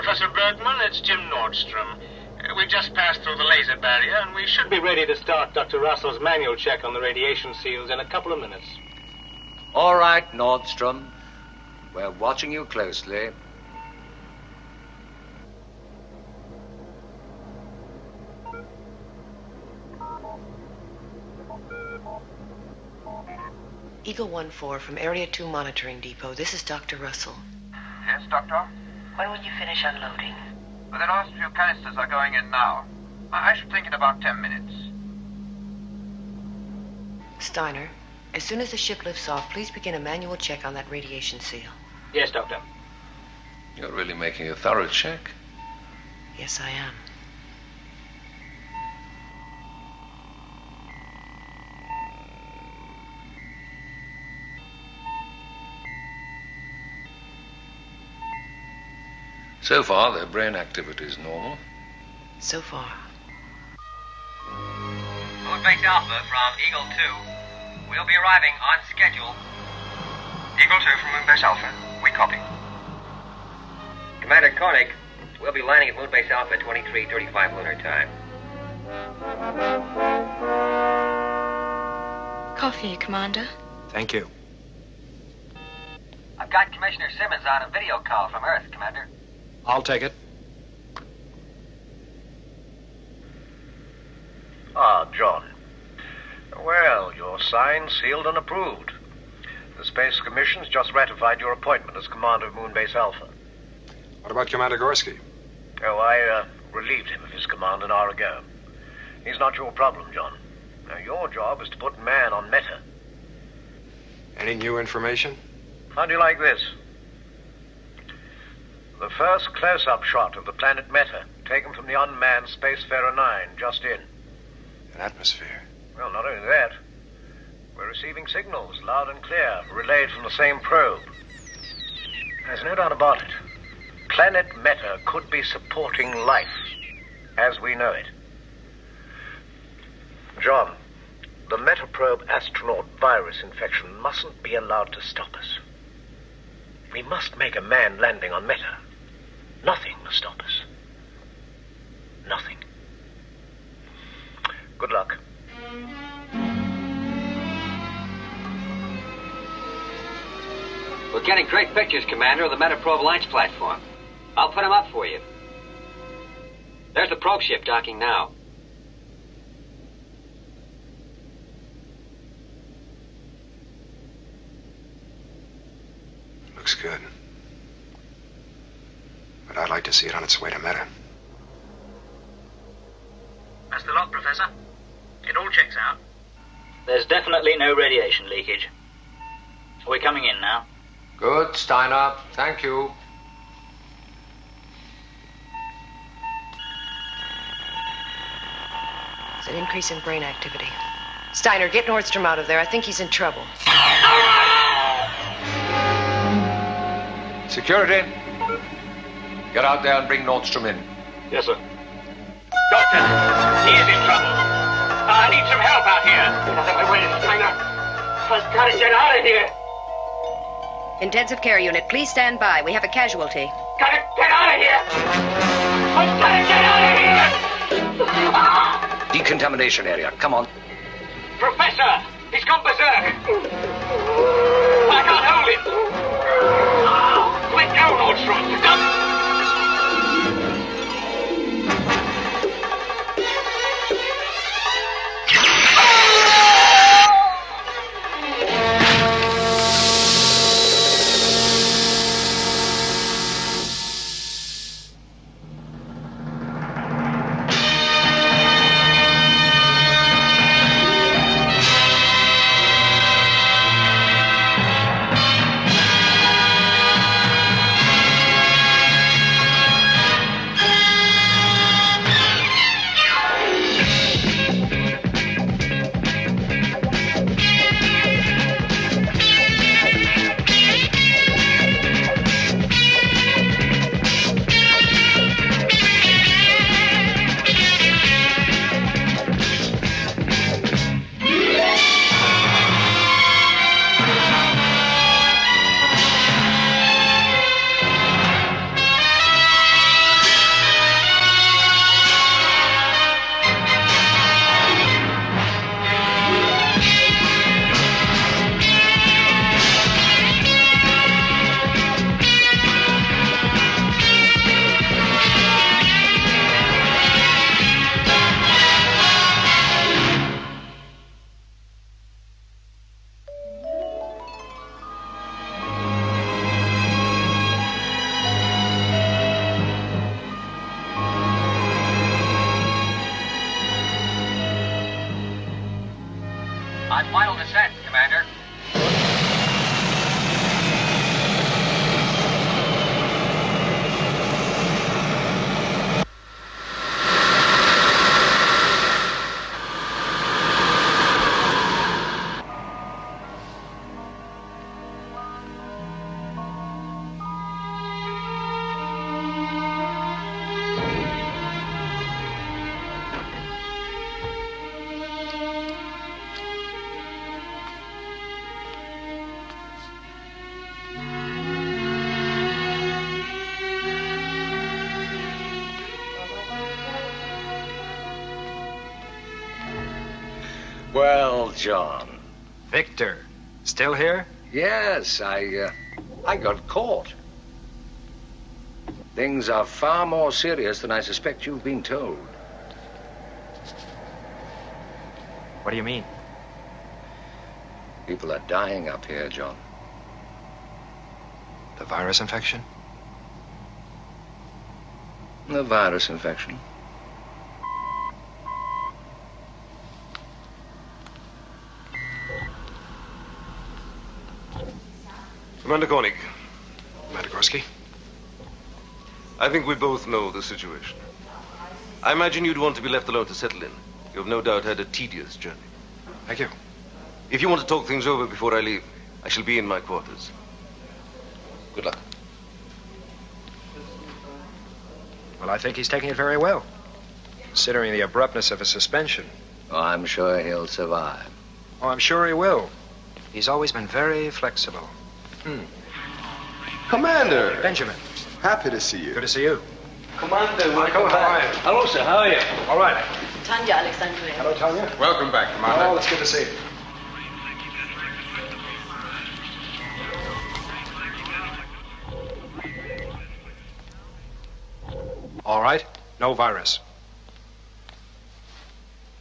Professor Bergman, it's Jim Nordstrom. We've just passed through the laser barrier, and we should be ready to start Dr. Russell's manual check on the radiation seals in a couple of minutes. All right, Nordstrom. We're watching you closely. Eagle 1-4 from Area 2 Monitoring Depot. This is Dr. Russell. Yes, Doctor? When will you finish unloading? Well, the last few canisters are going in now. I should think in about 10 minutes. Steiner, as soon as the ship lifts off, please begin a manual check on that radiation seal. Yes, Doctor. You're really making a thorough check. Yes, I am. So far, their brain activity is normal. So far. Moonbase Alpha from Eagle 2. We'll be arriving on schedule. Eagle 2 from Moonbase Alpha. We copy. Commander Koenig, we'll be landing at Moonbase Alpha 23:35 lunar time. Coffee, Commander. Thank you. I've got Commissioner Simmons on a video call from Earth, Commander. I'll take it. Ah, John. Well, you're signed, sealed, and approved. The Space Commission's just ratified your appointment as commander of Moonbase Alpha. What about Commander Gorski? Oh, I relieved him of his command an hour ago. He's not your problem, John. Now, your job is to put man on Meta. Any new information? How do you like this? The first close-up shot of the planet Meta, taken from the unmanned Spacefarer 9, just in. An atmosphere. Well, not only that. We're receiving signals, loud and clear, relayed from the same probe. There's no doubt about it. Planet Meta could be supporting life, as we know it. John, the Metaprobe astronaut virus infection mustn't be allowed to stop us. We must make a manned landing on Meta. Nothing must stop us. Nothing. Good luck. We're getting great pictures, Commander, of the Metaprobe launch platform. I'll put them up for you. There's the probe ship docking now. Looks good. But I'd like to see it on its way to Meta. That's the lot, Professor. It all checks out. There's definitely no radiation leakage. We're coming in now. Good, Steiner. Thank you. It's an increase in brain activity. Steiner, get Nordstrom out of there. I think he's in trouble. Security. Get out there and bring Nordstrom in. Yes, sir. Doctor, he is in trouble. I need some help out here. Wait, Steiner. I've got to get out of here. Intensive care unit, please stand by. We have a casualty. Gotta get out of here. I've got to get out of here. Decontamination area. Come on. Professor, he's gone berserk. I can't hold him. Let go, Nordstrom. Stop. Well, John. Victor. Still here? Yes, I got caught. Things are far more serious than I suspect you've been told. What do you mean? People are dying up here, John. The virus infection? The virus infection. Commander Koenig. Commander Gorski? I think we both know the situation. I imagine you'd want to be left alone to settle in. You have no doubt had a tedious journey. Thank you. If you want to talk things over before I leave, I shall be in my quarters. Good luck. Well, I think he's taking it very well, considering the abruptness of a suspension. Oh, I'm sure he'll survive. Oh, I'm sure he will. He's always been very flexible. Commander! Benjamin. Happy to see you. Good to see you. Commander, Michael, how are you? Hello, sir. How are you? All right. Tanya Alexandria. Hello, Tanya. Welcome back, Commander. Oh, it's good to see you. All right. No virus.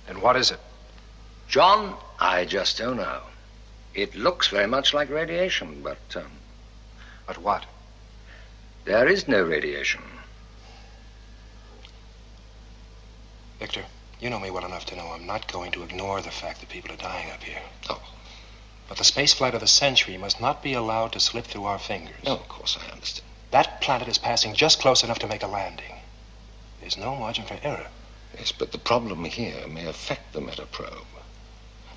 And what is it? John, I just don't know. It looks very much like radiation, but, But what? there is no radiation. Victor, you know me well enough to know I'm not going to ignore the fact that people are dying up here. Oh. But the space flight of the century must not be allowed to slip through our fingers. No, of course I understand. That planet is passing just close enough to make a landing. There's no margin for error. Yes, but the problem here may affect the metaprobe.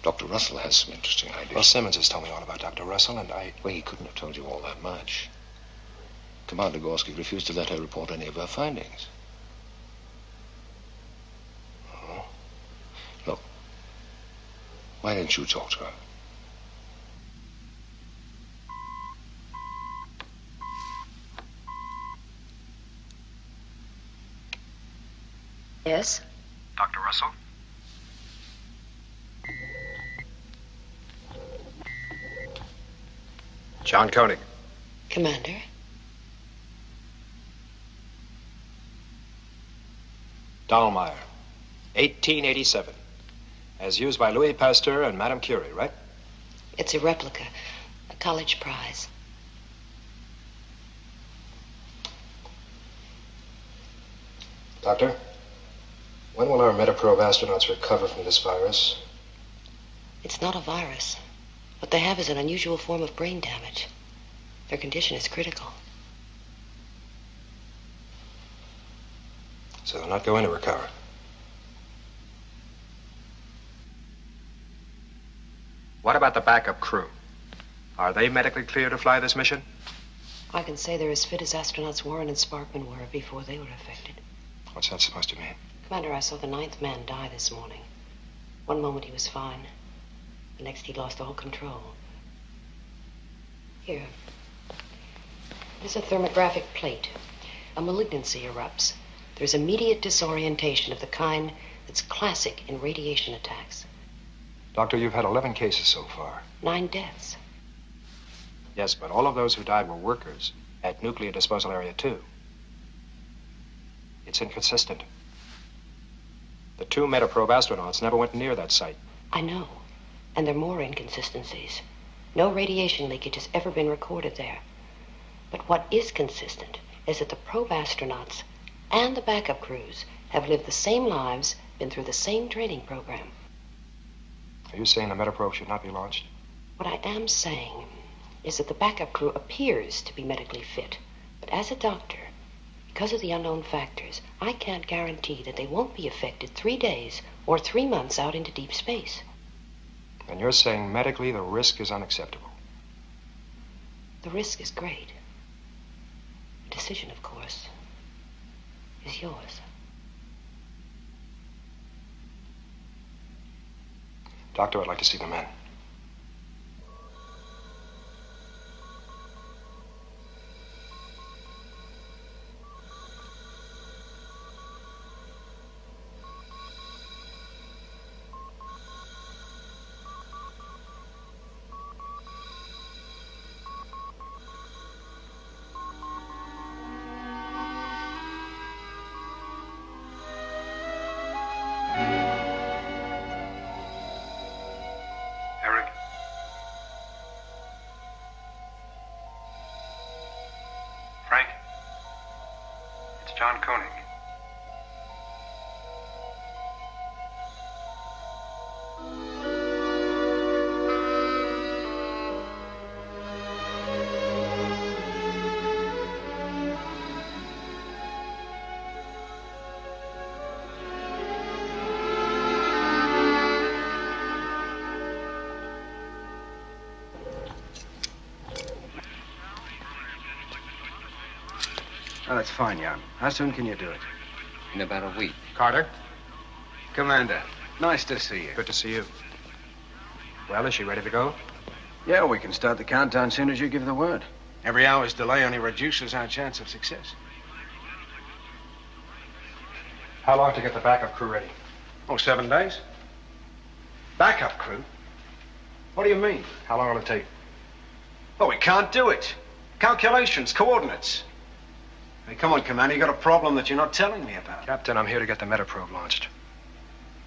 Dr. Russell has some interesting ideas. Well, Simmons has told me all about Dr. Russell, and Well, he couldn't have told you all that much. Commander Gorski refused to let her report any of her findings. Oh. Look, why didn't you talk to her? Yes? Dr. Russell? John Koenig. Commander? Dahlmeyer, 1887. As used by Louis Pasteur and Madame Curie, right? It's a replica, a college prize. Doctor, when will our Metaprobe astronauts recover from this virus? It's not a virus. What they have is an unusual form of brain damage. Their condition is critical. So they're not going to recover. What about the backup crew? Are they medically clear to fly this mission? I can say they're as fit as astronauts Warren and Sparkman were before they were affected. What's that supposed to mean? Commander, I saw the 9th man die this morning. One moment he was fine. The next he lost all control. Here. This is a thermographic plate. A malignancy erupts. There's immediate disorientation of the kind that's classic in radiation attacks. Doctor, you've had 11 cases so far. 9 deaths. Yes, but all of those who died were workers at Nuclear Disposal Area 2. It's inconsistent. The 2 Metaprobe astronauts never went near that site. I know. And there are more inconsistencies. No radiation leakage has ever been recorded there. But what is consistent is that the probe astronauts and the backup crews have lived the same lives, been through the same training program. Are you saying the Metaprobe should not be launched? What I am saying is that the backup crew appears to be medically fit. But as a doctor, because of the unknown factors, I can't guarantee that they won't be affected 3 days or 3 months out into deep space. And you're saying medically the risk is unacceptable? The risk is great. The decision, of course, is yours. Doctor, I'd like to see the men. John Koenig. Oh, that's fine, Jan. How soon can you do it? In about a week. Carter, Commander, nice to see you. good to see you. Well, is she ready to go? Yeah, we can start the countdown soon as you give the word. Every hour's delay only reduces our chance of success. How long to get the backup crew ready? Oh, 7 days? Backup crew? What do you mean? How long will it take? Oh, we can't do it. Calculations, coordinates. Hey, come on, Commander. You got a problem that you're not telling me about. Captain, I'm here to get the metaprobe launched.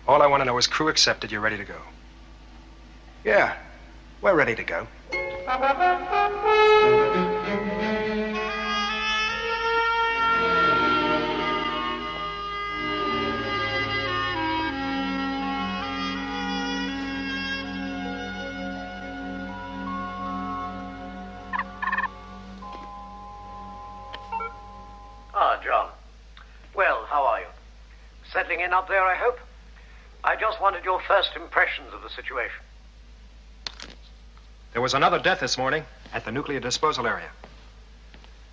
All I want to know is crew accepted, you're ready to go. Yeah, we're ready to go. Ah, John. Well, how are you? Settling in up there, I hope? I just wanted your first impressions of the situation. There was another death this morning at the nuclear disposal area.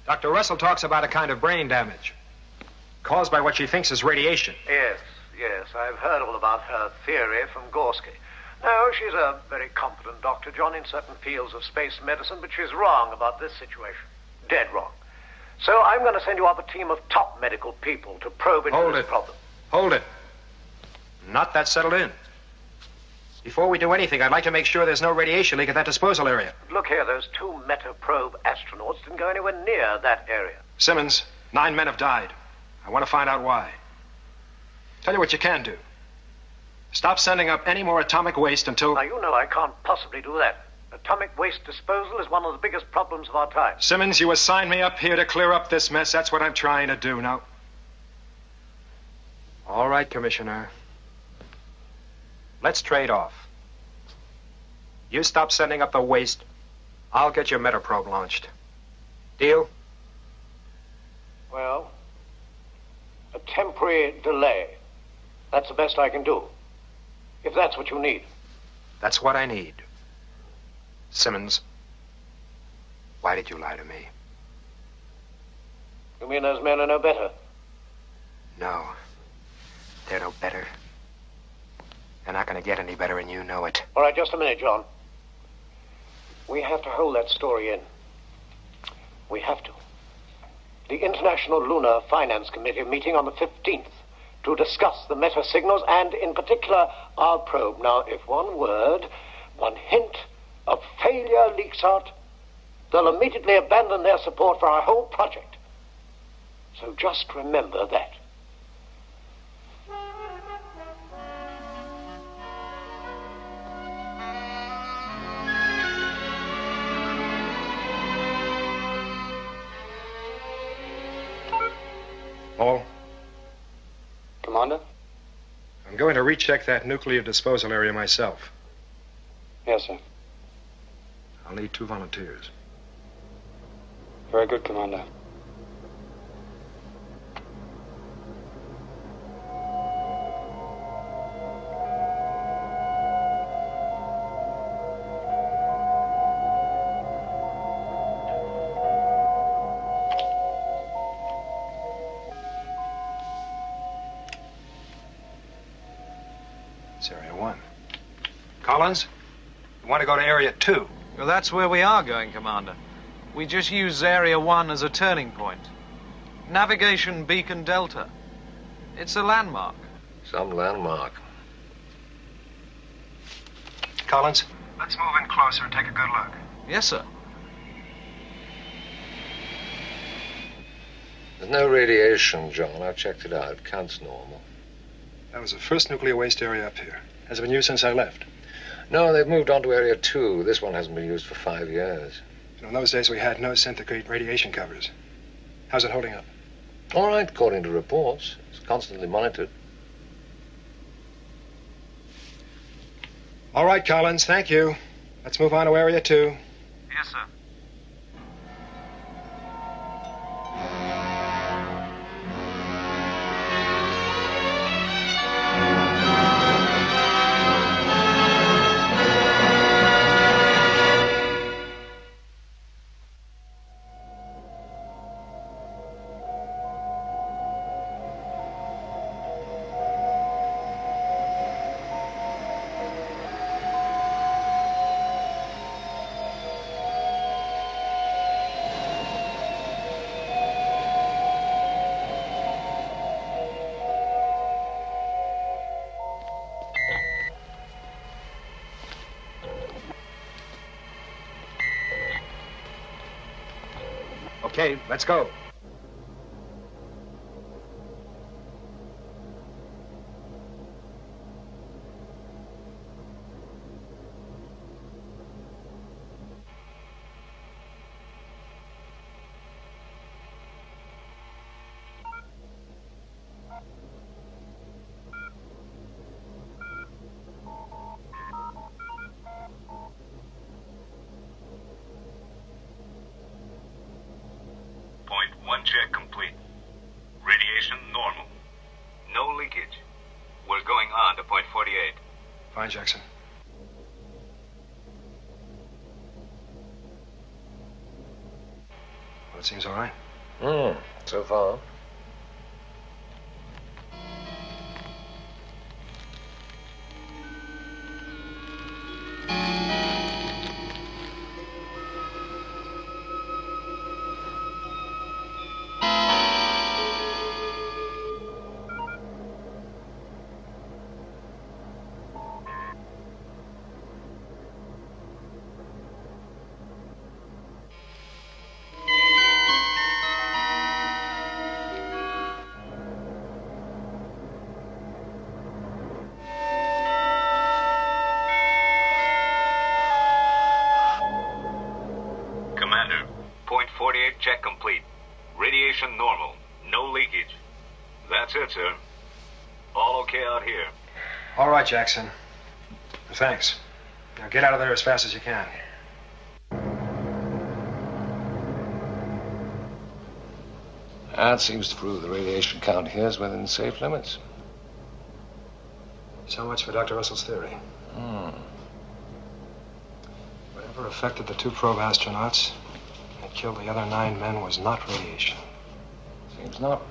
Dr. Russell talks about a kind of brain damage caused by what she thinks is radiation. Yes, I've heard all about her theory from Gorski. No, she's a very competent doctor, John, in certain fields of space medicine, but she's wrong about this situation. Dead wrong. So I'm going to send you up a team of top medical people to probe into this problem. Hold it. Not that settled in. Before we do anything, I'd like to make sure there's no radiation leak at that disposal area. Look here, those 2 Metaprobe astronauts didn't go anywhere near that area. Simmons, 9 men have died. I want to find out why. Tell you what you can do. Stop sending up any more atomic waste until... Now, you know I can't possibly do that. Atomic waste disposal is one of the biggest problems of our time. Simmons, you assigned me up here to clear up this mess. That's what I'm trying to do now. All right, Commissioner. Let's trade off. You stop sending up the waste. I'll get your metaprobe launched. Deal? Well, a temporary delay. That's the best I can do. If that's what you need. That's what I need. Simmons, why did you lie to me? You mean those men are no better? No. They're no better. They're not going to get any better, and you know it. All right, just a minute, John. We have to hold that story in. We have to. The International Lunar Finance Committee meeting on the 15th to discuss the meta signals and, in particular, our probe. Now, if one word, one hint of failure leaks out, they'll immediately abandon their support for our whole project. So just remember that. Paul? Commander? I'm going to recheck that nuclear disposal area myself. Yes, sir. I'll need 2 volunteers. Very good, Commander. It's Area 1. Collins, you want to go to Area 2? Well, that's where we are going, Commander. We just use Area 1 as a turning point. Navigation Beacon Delta. It's a landmark. Some landmark. Collins, let's move in closer and take a good look. Yes, sir. There's no radiation, John. I've checked it out. Count's normal. That was the first nuclear waste area up here. Has it been used since I left? No, they've moved on to Area 2. This one hasn't been used for 5 years. In those days, we had no centigrade radiation covers. How's it holding up? All right, according to reports. It's constantly monitored. All right, Collins, thank you. Let's move on to Area 2. Yes, sir. Okay, let's go. Point 1 check complete. Radiation normal. No leakage. We're going on to point 48. Fine, Jackson. Well, it seems all right. So far. Commander, point 48 check complete. Radiation normal. No leakage. That's it, sir. All okay out here. All right, Jackson. Thanks. Now get out of there as fast as you can. That seems to prove the radiation count here is within safe limits. So much for Dr. Russell's theory. Whatever affected the 2 probe astronauts and killed the other 9 men was not radiation. Seems not.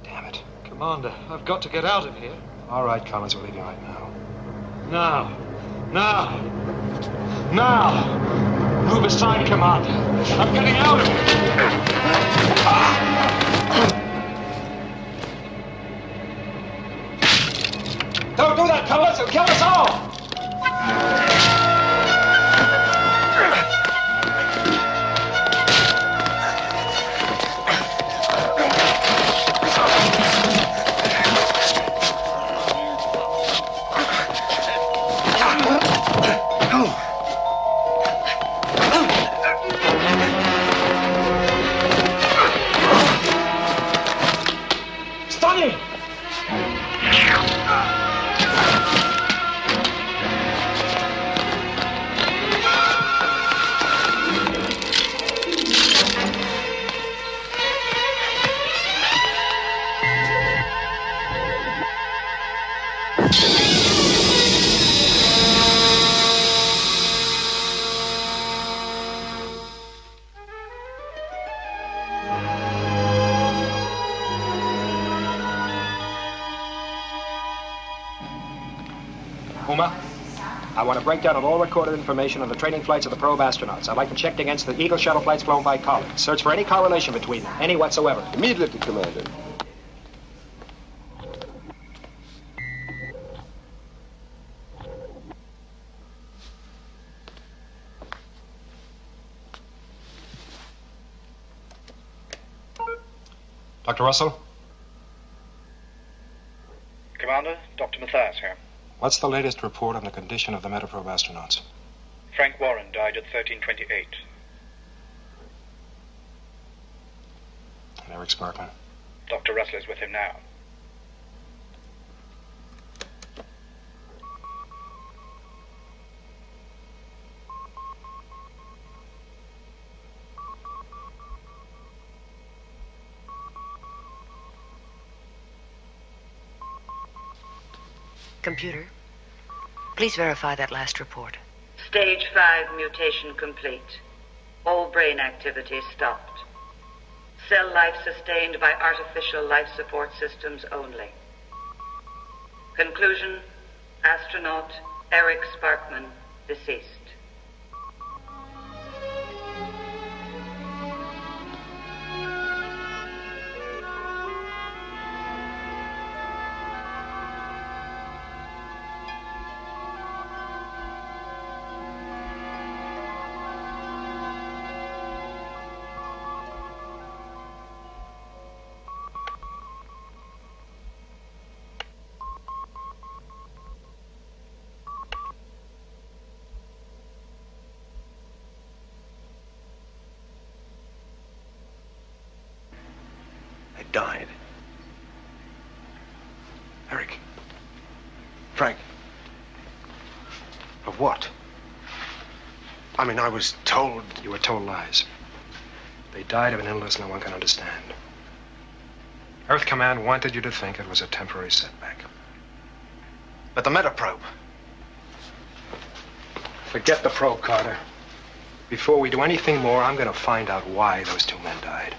Damn it. Commander, I've got to get out of here. All right, Collins, we're leaving right now. Now. Now. Now. Move aside, Commander. I'm getting out of here. Don't do that, Collins. It'll kill us all. I want a breakdown of all recorded information on the training flights of the probe astronauts. I'd like them checked against the Eagle shuttle flights flown by Collins. Search for any correlation between them, any whatsoever. Immediately, Commander. Dr. Russell? Commander, Dr. Mathias here. What's the latest report on the condition of the Metaprobe astronauts? Frank Warren died at 1328. Eric Sparkman? Dr. Russell is with him now. Computer, please verify that last report. Stage 5 mutation complete. All brain activity stopped. Cell life sustained by artificial life support systems only. Conclusion, astronaut Eric Sparkman, deceased. Died. Eric. Frank. Of what? I mean, I was told... You were told lies. They died of an illness no one can understand. Earth Command wanted you to think it was a temporary setback. But the metaprobe. Forget the probe, Carter. Before we do anything more, I'm going to find out why those two men died.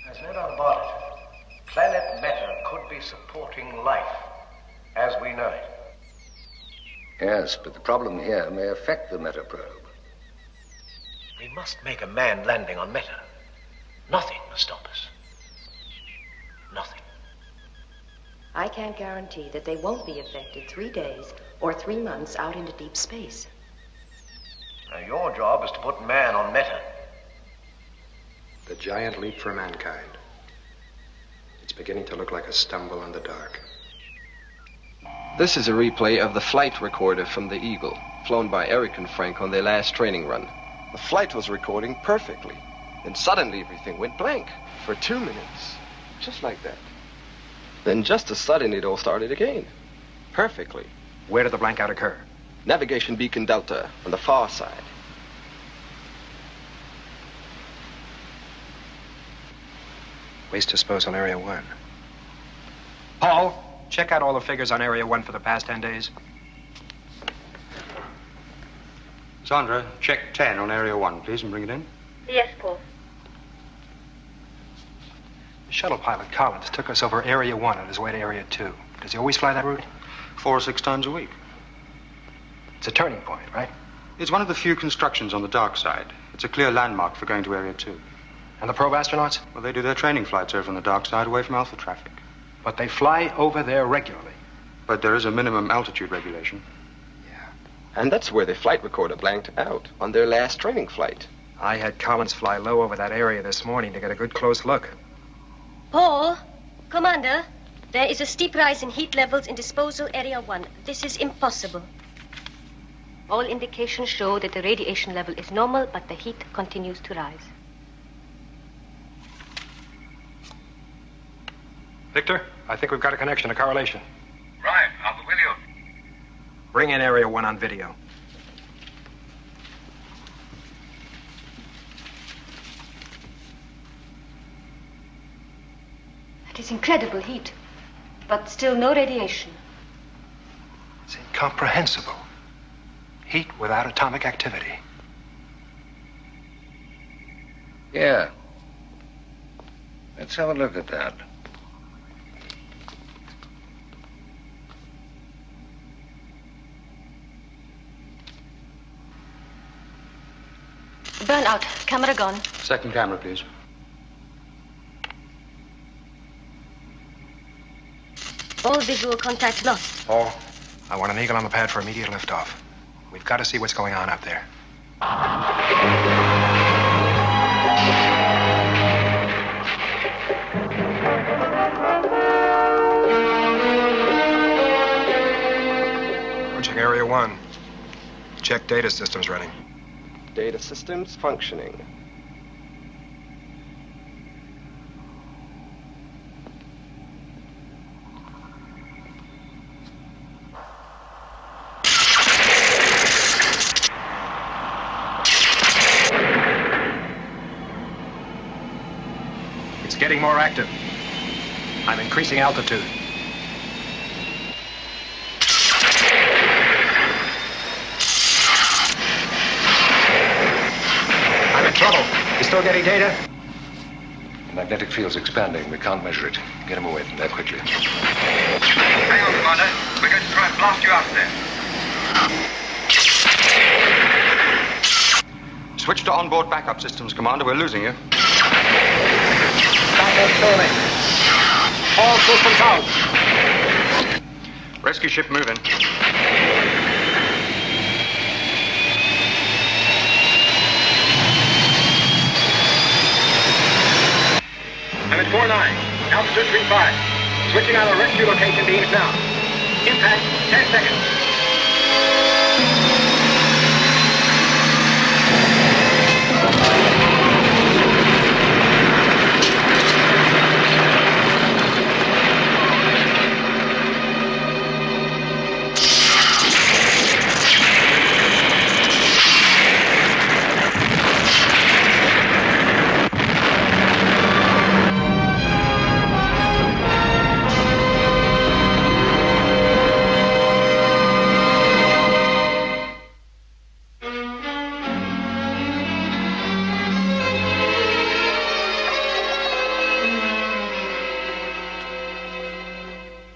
There's no doubt about it. Planet Meta could be supporting life as we know it. Yes, but the problem here may affect the metaprobe. We must make a manned landing on Meta. Nothing will stop us. Nothing. I can't guarantee that they won't be affected 3 days or 3 months out into deep space. Now, your job is to put man on Meta. The giant leap for mankind. It's beginning to look like a stumble in the dark. This is a replay of the flight recorder from the Eagle, flown by Eric and Frank on their last training run. The flight was recording perfectly. Then suddenly everything went blank for 2 minutes. Just like that. Then just as sudden it all started again. Perfectly. Where did the blankout occur? Navigation beacon Delta on the far side. Waste disposal Area 1. Paul, check out all the figures on Area 1 for the past 10 days. Sandra, check 10 on Area 1, please, and bring it in. Yes, Paul. The shuttle pilot Collins took us over Area 1 on his way to Area 2. Does he always fly that route? 4 or 6 times a week. It's a turning point, right? It's one of the few constructions on the dark side. It's a clear landmark for going to Area 2. And the probe astronauts? Well, they do their training flights over on the dark side, away from Alpha traffic. But they fly over there regularly. But there is a minimum altitude regulation. Yeah. And that's where the flight recorder blanked out, on their last training flight. I had Collins fly low over that area this morning to get a good close look. Paul, Commander, there is a steep rise in heat levels in disposal Area 1. This is impossible. All indications show that the radiation level is normal, but the heat continues to rise. Victor, I think we've got a connection, a correlation. Right, I'll be with you. Bring in Area 1 on video. It is incredible heat, but still no radiation. It's incomprehensible. Heat without atomic activity. Yeah. Let's have a look at that. Burnout. Camera gone. Second camera, please. All visual contact lost. Paul, I want an Eagle on the pad for immediate liftoff. We've got to see what's going on up there. Approaching Area 1. Check data systems running. Data systems functioning. getting more active. I'm increasing altitude. I'm in trouble. You still getting data? The magnetic field's expanding. We can't measure it. Get him away from there quickly. Hang on, Commander. We're going to try and blast you out of there. Switch to onboard backup systems, Commander. We're losing you. Backup failing. All systems out. Rescue ship moving. I'm at 4-9. Altitude 3-5. Switching out our rescue location beams now. Impact, 10 seconds.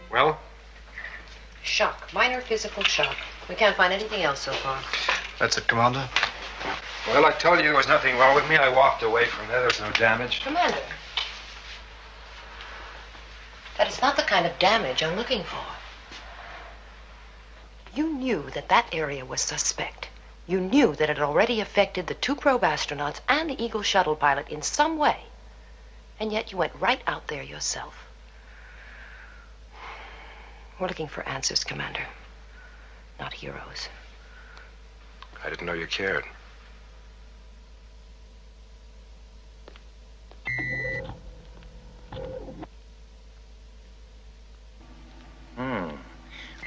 Well? Shock. Minor physical shock. We can't find anything else so far. That's it, Commander. Well, I told you there was nothing wrong with me. I walked away from there. There was no damage. Commander. That is not the kind of damage I'm looking for. You knew that that area was suspect. You knew that it had already affected the 2 probe astronauts and the Eagle shuttle pilot in some way. And yet you went right out there yourself. We're looking for answers, Commander. Not heroes. I didn't know you cared.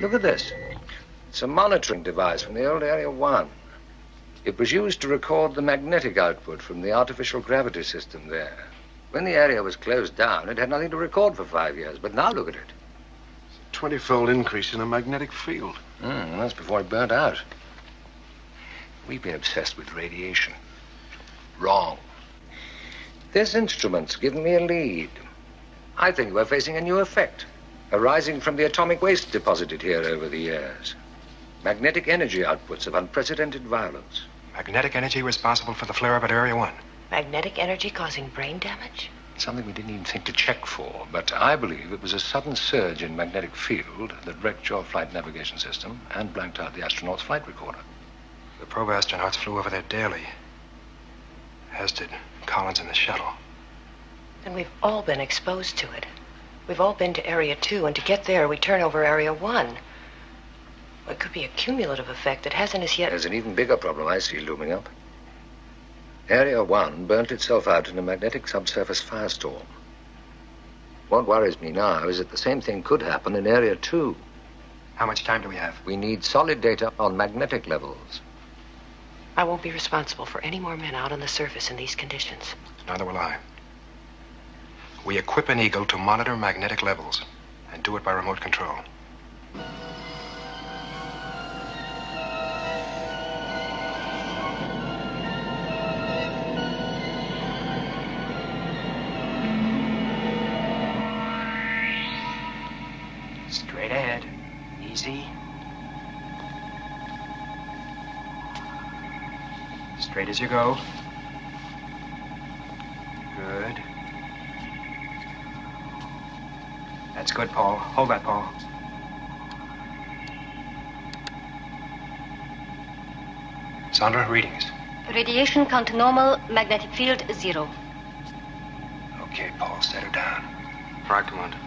Look at this. It's a monitoring device from the old Area 1. It was used to record the magnetic output from the artificial gravity system there. When the area was closed down, it had nothing to record for 5 years. But now look at it. 20-fold increase in the magnetic field. That's before it burnt out. We've been obsessed with radiation. Wrong. This instrument's given me a lead. I think we're facing a new effect, arising from the atomic waste deposited here over the years. Magnetic energy outputs of unprecedented violence. Magnetic energy responsible for the flare-up at Area 1. Magnetic energy causing brain damage? Something we didn't even think to check for, but I believe it was a sudden surge in magnetic field that wrecked your flight navigation system and blanked out the astronaut's flight recorder. The probe astronauts flew over there daily, as did Collins and the shuttle. And we've all been exposed to it. We've all been to Area 2, and to get there, we turn over Area 1. Well, it could be a cumulative effect that hasn't as yet... There's an even bigger problem I see looming up. Area 1 burnt itself out in a magnetic subsurface firestorm. What worries me now is that the same thing could happen in Area 2. How much time do we have? We need solid data on magnetic levels. I won't be responsible for any more men out on the surface in these conditions. Neither will I. We equip an Eagle to monitor magnetic levels and do it by remote control. Straight ahead. Easy. Straight as you go. Good. That's good, Paul. Hold that, Paul. Sandra, readings. Radiation count normal, magnetic field 0. Okay, Paul, set her down. Right, Commander.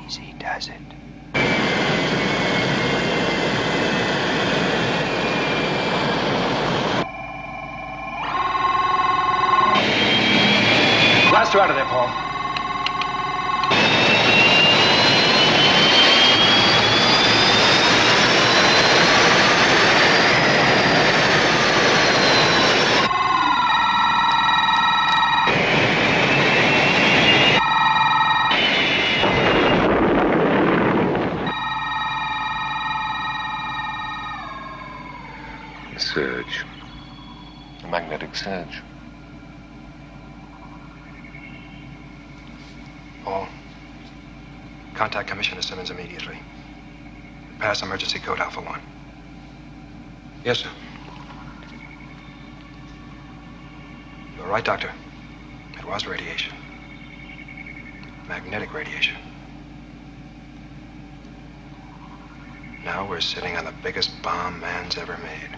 Easy does it. Blast her out of there, Paul. search. Paul, contact Commissioner Simmons immediately. Pass emergency code Alpha 1. Yes, sir. You're right, Doctor. It was radiation. Magnetic radiation. Now we're sitting on the biggest bomb man's ever made.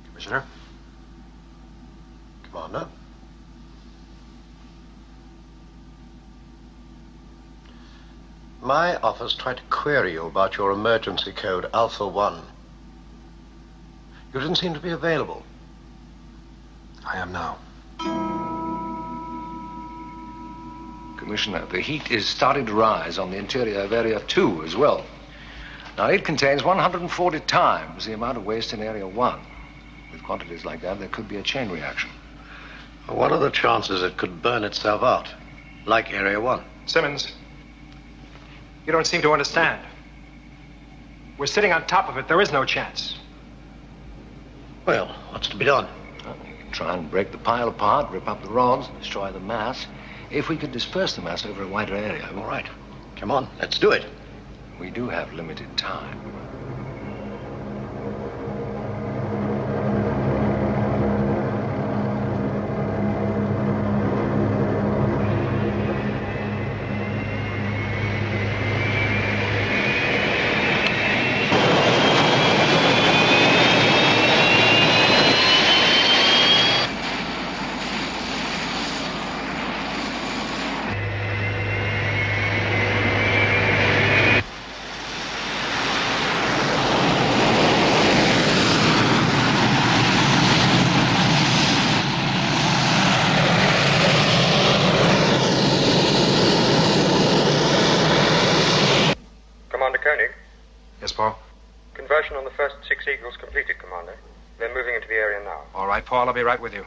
Commissioner? Commander? My office tried to query you about your emergency code Alpha 1. You didn't seem to be available. I am now. Commissioner, the heat is starting to rise on the interior of Area 2 as well. Now, it contains 140 times the amount of waste in Area 1. With quantities like that, there could be a chain reaction. What are the chances it could burn itself out, like Area 1? Simmons, you don't seem to understand. We're sitting on top of it. There is no chance. Well, what's to be done? Well, you can try and break the pile apart, rip up the rods, destroy the mass. If we could disperse the mass over a wider area. All right. Come on, let's do it. We do have limited time. Conversion on the first 6 Eagles completed, Commander. They're moving into the area now. All right, Paul, I'll be right with you.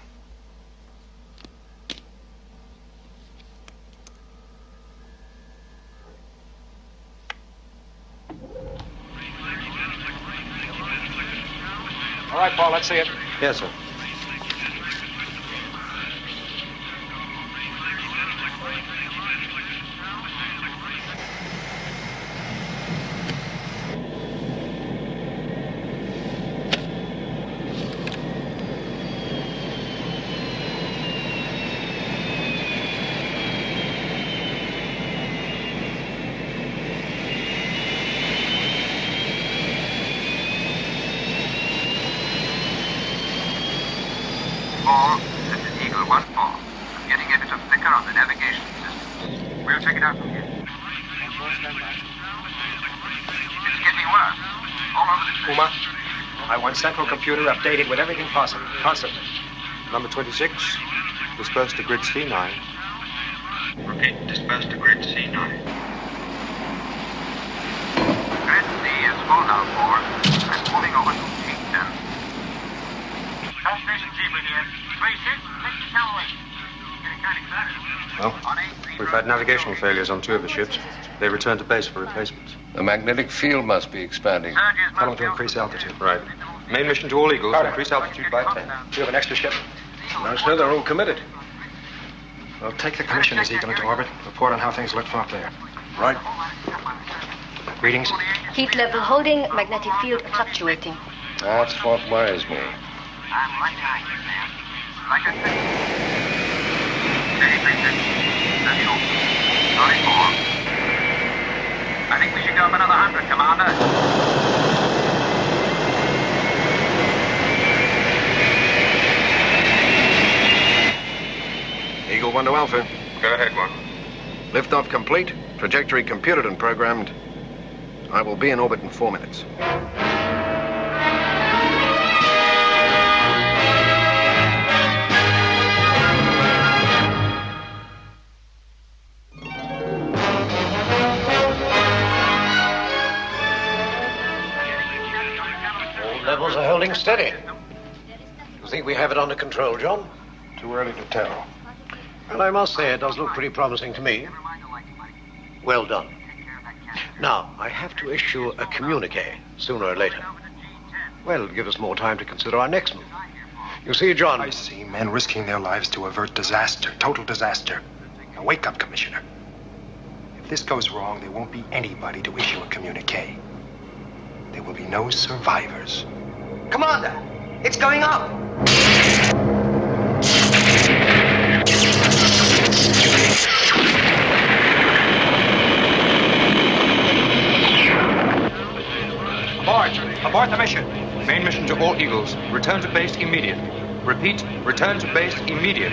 All right, Paul, let's see it. Yes, sir. Central computer updated with everything possible, constantly. Number 26, dispersed to grid C9. Repeat, dispersed to grid C9. Grid C is full now, 4. I'm moving over to G10. Fast station Zebra here. 36, let's accelerate. Getting kind of excited. Well, we've had navigational failures on 2 of the ships. They returned to base for replacements. The magnetic field must be expanding. Tell them to increase altitude. Right. Main mission to all Eagles, increase altitude by 10. Do you have an extra ship? No, sir, they're all committed. Well, take the Commissioner's Eagle into orbit. Report on how things look from up there. Right. Readings? Heat level holding, magnetic field fluctuating. That's what worries me. I'm right behind you, man. Like I said. 34. I think we should go up another 100, Commander. Eagle 1 to Alpha. Go ahead, 1. Liftoff complete. Trajectory computed and programmed. I will be in orbit in 4 minutes. All levels are holding steady. You think we have it under control, John? Too early to tell. Well, I must say it does look pretty promising to me. Well done. Now, I have to issue a communique sooner or later. Well, it'll give us more time to consider our next move. You see, John... I see men risking their lives to avert disaster, total disaster. Now, wake up, Commissioner. If this goes wrong, there won't be anybody to issue a communique. There will be no survivors. Commander, it's going up. Abort the mission. Main mission to all Eagles. Return to base immediate. Repeat, return to base immediate.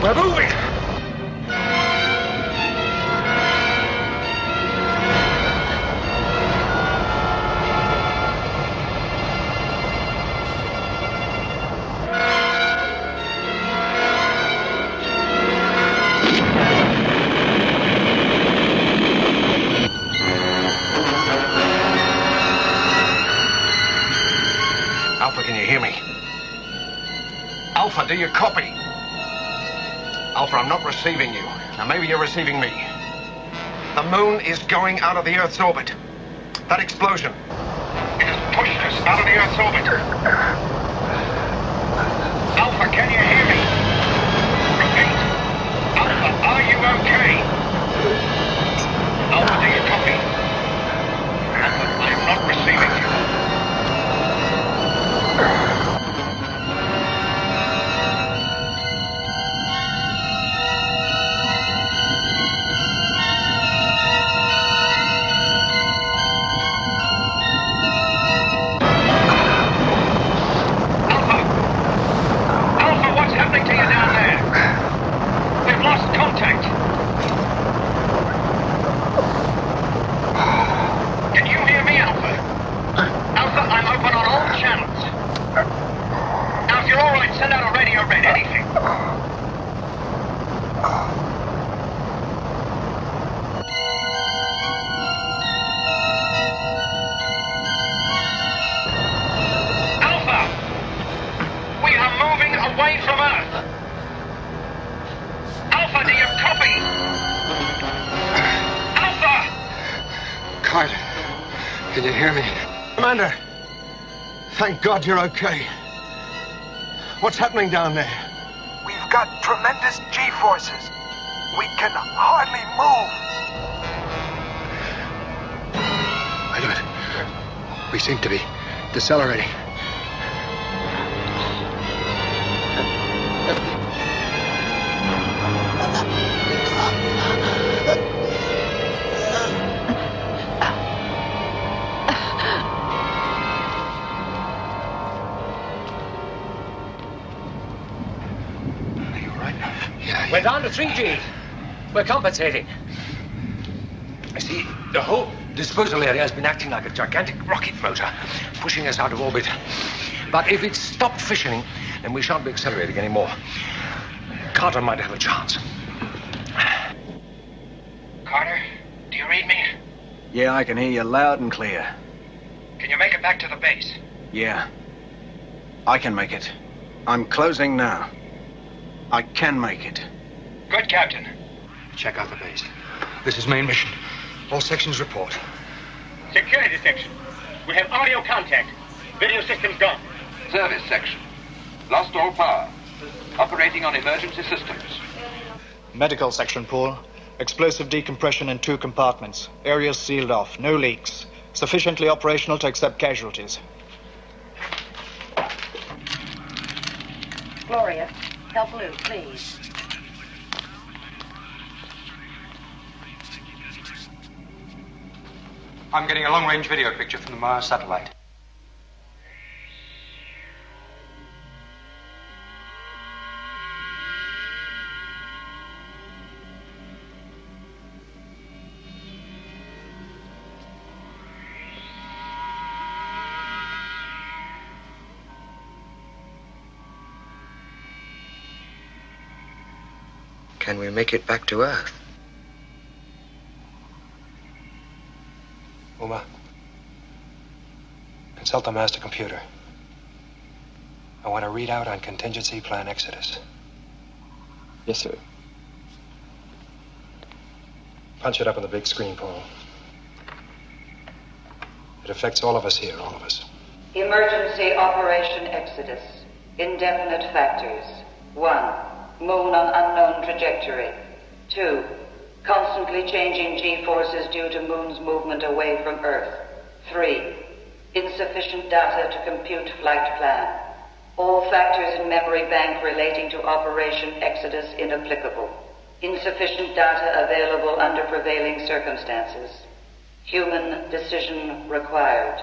We're moving! Alpha, can you hear me? Alpha, do you copy? Alpha, I'm not receiving you. Now, maybe you're receiving me. The moon is going out of the Earth's orbit. That explosion, it has pushed us out of the Earth's orbit. Alpha, can you hear me? Repeat. Alpha, are you okay? Alpha, do you copy? Alpha, I am not receiving you. Can you hear me? Commander, thank God you're okay. What's happening down there? We've got tremendous G-forces. We can hardly move. Wait a minute. We seem to be decelerating. We're down to 3G. We're compensating. I see, the whole disposal area has been acting like a gigantic rocket motor, pushing us out of orbit. But if it's stopped fissioning, then we shan't be accelerating anymore. Carter might have a chance. Carter, do you read me? Yeah, I can hear you loud and clear. Can you make it back to the base? Yeah. I can make it. I'm closing now. I can make it. Good, Captain. Check out the base. This is main mission. All sections report. Security section. We have audio contact. Video systems gone. Service section. Lost all power. Operating on emergency systems. Medical section, Paul. Explosive decompression in 2 compartments. Areas sealed off. No leaks. Sufficiently operational to accept casualties. Gloria, help Lou, please. I'm getting a long-range video picture from the Mars satellite. Can we make it back to Earth? Uma, consult the master computer. I want a readout on contingency plan Exodus. Yes, sir. Punch it up on the big screen, Paul. It affects all of us here, all of us. Emergency Operation Exodus. Indefinite factors. 1. Moon on unknown trajectory. 2. Constantly changing G-forces due to Moon's movement away from Earth. 3. Insufficient data to compute flight plan. All factors in memory bank relating to Operation Exodus inapplicable. Insufficient data available under prevailing circumstances. Human decision required.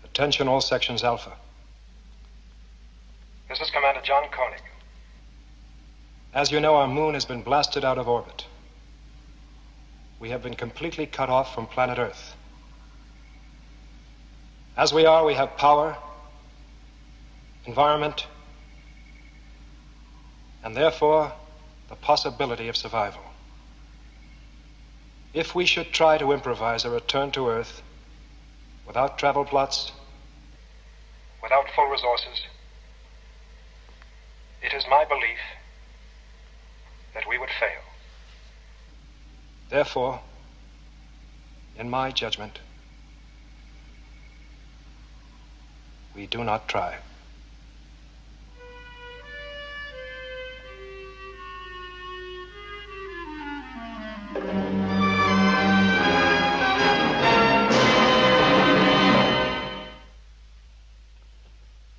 Attention all sections Alpha. This is Commander John Koenig. As you know, our moon has been blasted out of orbit. We have been completely cut off from planet Earth. As we are, we have power, environment, and therefore the possibility of survival. If we should try to improvise a return to Earth without travel plots, Without full resources, it is my belief that we would fail. therefore, in my judgment, we do not try.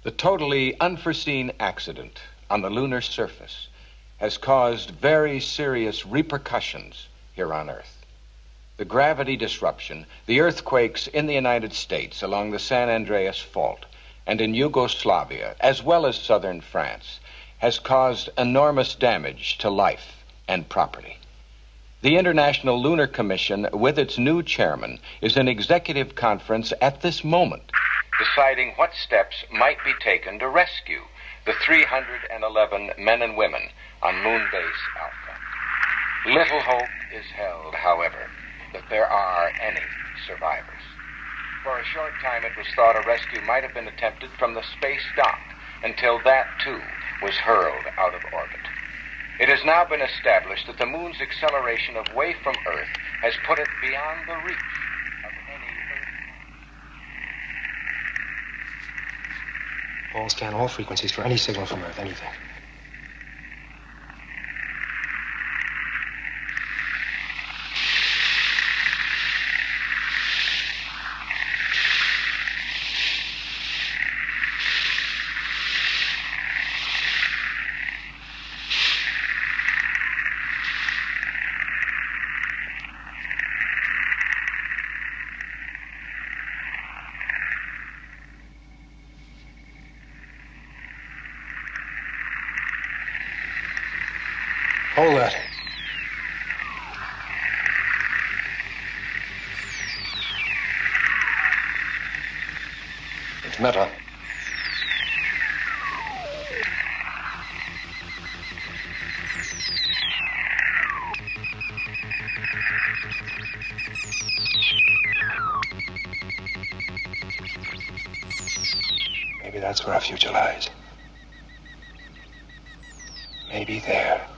The totally unforeseen accident on the lunar surface has caused very serious repercussions here on Earth. The gravity disruption, the earthquakes in the United States along the San Andreas Fault and in Yugoslavia, as well as southern France, has caused enormous damage to life and property. The International Lunar Commission, with its new chairman, is in executive conference at this moment, deciding what steps might be taken to rescue the 311 men and women on Moon Base Alpha. Little hope is held, however, that there are any survivors. For a short time, it was thought a rescue might have been attempted from the space dock, until that, too, was hurled out of orbit. It has now been established that the moon's acceleration away from Earth has put it beyond the reach of any Earth. Paul, scan all frequencies for any signal from Earth, anything. Hold that. It's Meta. Maybe that's where our future lies. Maybe there.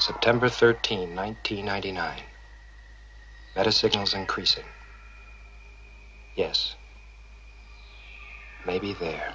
September 13, 1999. Meta signals increasing. Yes. Maybe there.